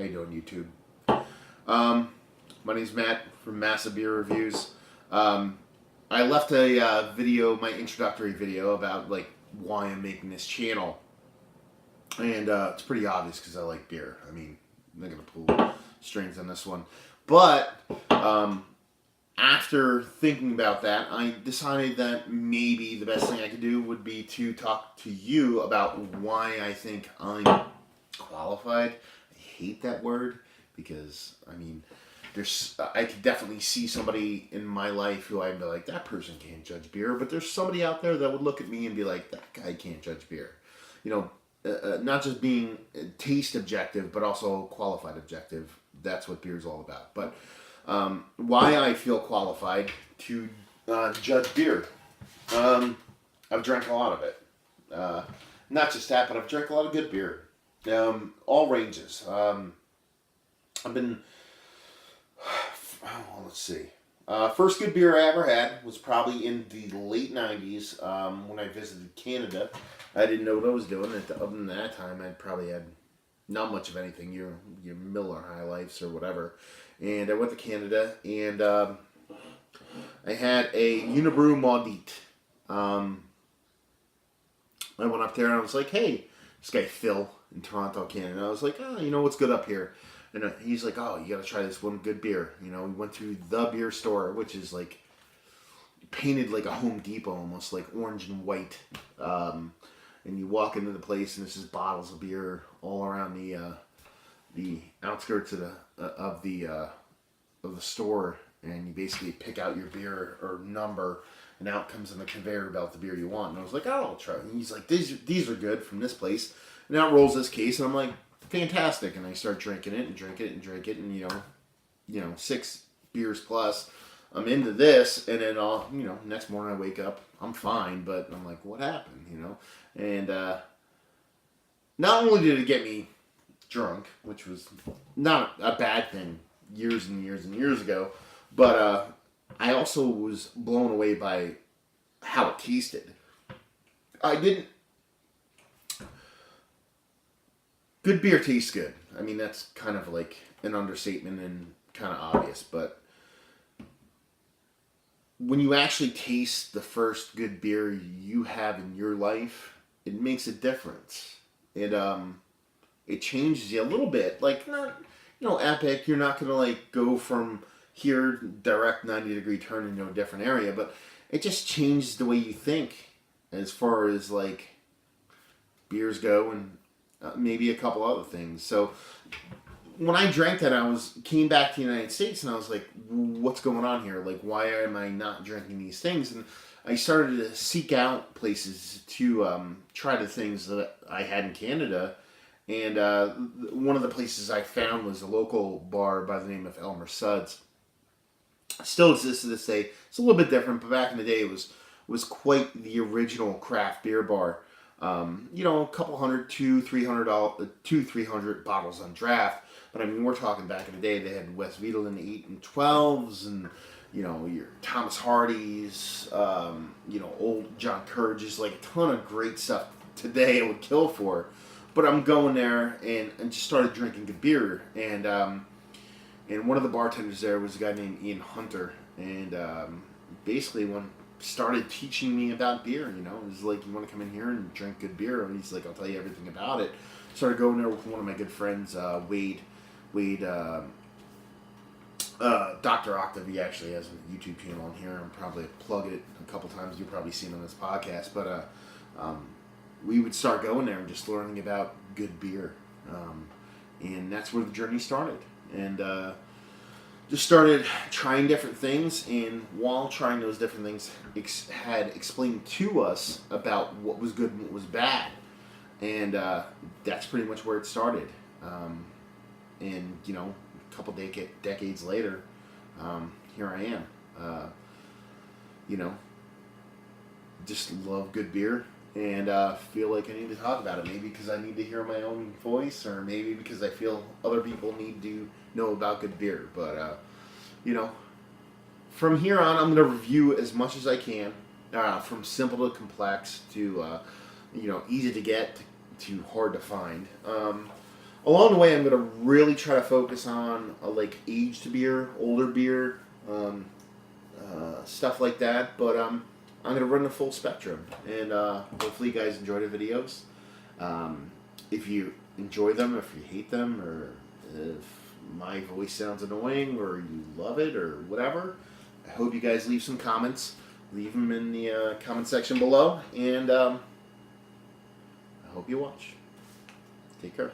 How you doing, YouTube? My name's Matt from Massive Beer Reviews. I left a video, my introductory video, about like why I'm making this channel, and it's pretty obvious because I like beer. I mean, I'm not gonna pull strings on this one, but after thinking about that, I decided that maybe the best thing I could do would be to talk to you about why I think I'm qualified. I hate that word because, I mean, I could definitely see somebody in my life who I'd be like, that person can't judge beer, but there's somebody out there that would look at me and be like, that guy can't judge beer. You know, not just being taste objective, but also qualified objective. That's what beer is all about. But why I feel qualified to judge beer. I've drank a lot of it. Not just that, but I've drank a lot of good beer. All ranges. I've been, let's see. First good beer I ever had was probably in the late 90s when I visited Canada. I didn't know what I was doing. Other than that time, I'd probably had not much of anything, your Miller High Lifes or whatever. And I went to Canada, and I had a Unibrew Maudite. I went up there, and I was like, hey, this guy Phil in Toronto, Canada. I was like, oh, you know what's good up here? And he's like, oh, you got to try this one good beer. You know, we went to the beer store, which is like painted like a Home Depot, almost like orange and white. And you walk into the place, and there's just bottles of beer all around the outskirts of the store, and you basically pick out your beer or number, and out comes in the conveyor belt the beer you want. And I was like, oh, I'll try it. And he's like, these are good from this place. And out rolls this case, and I'm like, fantastic. And I start drinking it and drink it and drink it, and you know, 6 beers plus. I'm into this, and then next morning I wake up, I'm fine, but I'm like, what happened, you know? And not only did it get me drunk, which was not a bad thing years and years and years ago, but I also was blown away by how it tasted. Good beer tastes good. I mean, that's kind of like an understatement and kind of obvious, but when you actually taste the first good beer you have in your life, it makes a difference. It changes you a little bit. Like, not, epic. You're not going to, like, go from here, direct 90-degree turn into a different area, but it just changes the way you think as far as, like, beers go and maybe a couple other things. So when I drank that, came back to the United States, and I was like, what's going on here? Like, why am I not drinking these things? And I started to seek out places to try the things that I had in Canada. And one of the places I found was a local bar by the name of Elmer Suds. Still exists to this day. It's a little bit different, but back in the day, it was quite the original craft beer bar. A couple hundred, $200-300 bottles on draft. But I mean, we're talking back in the day, they had West Wiedelin 8 and 12s, and your Thomas Hardy's, old John Courage's, like a ton of great stuff today I would kill for. But I'm going there and just started drinking good beer, and one of the bartenders there was a guy named Ian Hunter, and basically started teaching me about beer. It was like, you want to come in here and drink good beer? And he's like, I'll tell you everything about it. Started going there with one of my good friends, Wade, Dr. Octave. He actually has a YouTube channel on here. I'm probably plug it a couple times. You've probably seen on this podcast, but we would start going there and just learning about good beer, and that's where the journey started. And just started trying different things, and while trying those different things, had explained to us about what was good and what was bad, and that's pretty much where it started. And a couple decades later, here I am. Just love good beer, and feel like I need to talk about it. Maybe because I need to hear my own voice, or maybe because I feel other people need to know about good beer. But from here on, I'm going to review as much as I can, from simple to complex to easy to get to hard to find. along the way, I'm gonna really try to focus on like aged beer, older beer, stuff like that. But I'm gonna run the full spectrum, and hopefully, you guys enjoy the videos. If you enjoy them, if you hate them, or if my voice sounds annoying, or you love it, or whatever, I hope you guys leave some comments. Leave them in the comment section below, and I hope you watch. Take care.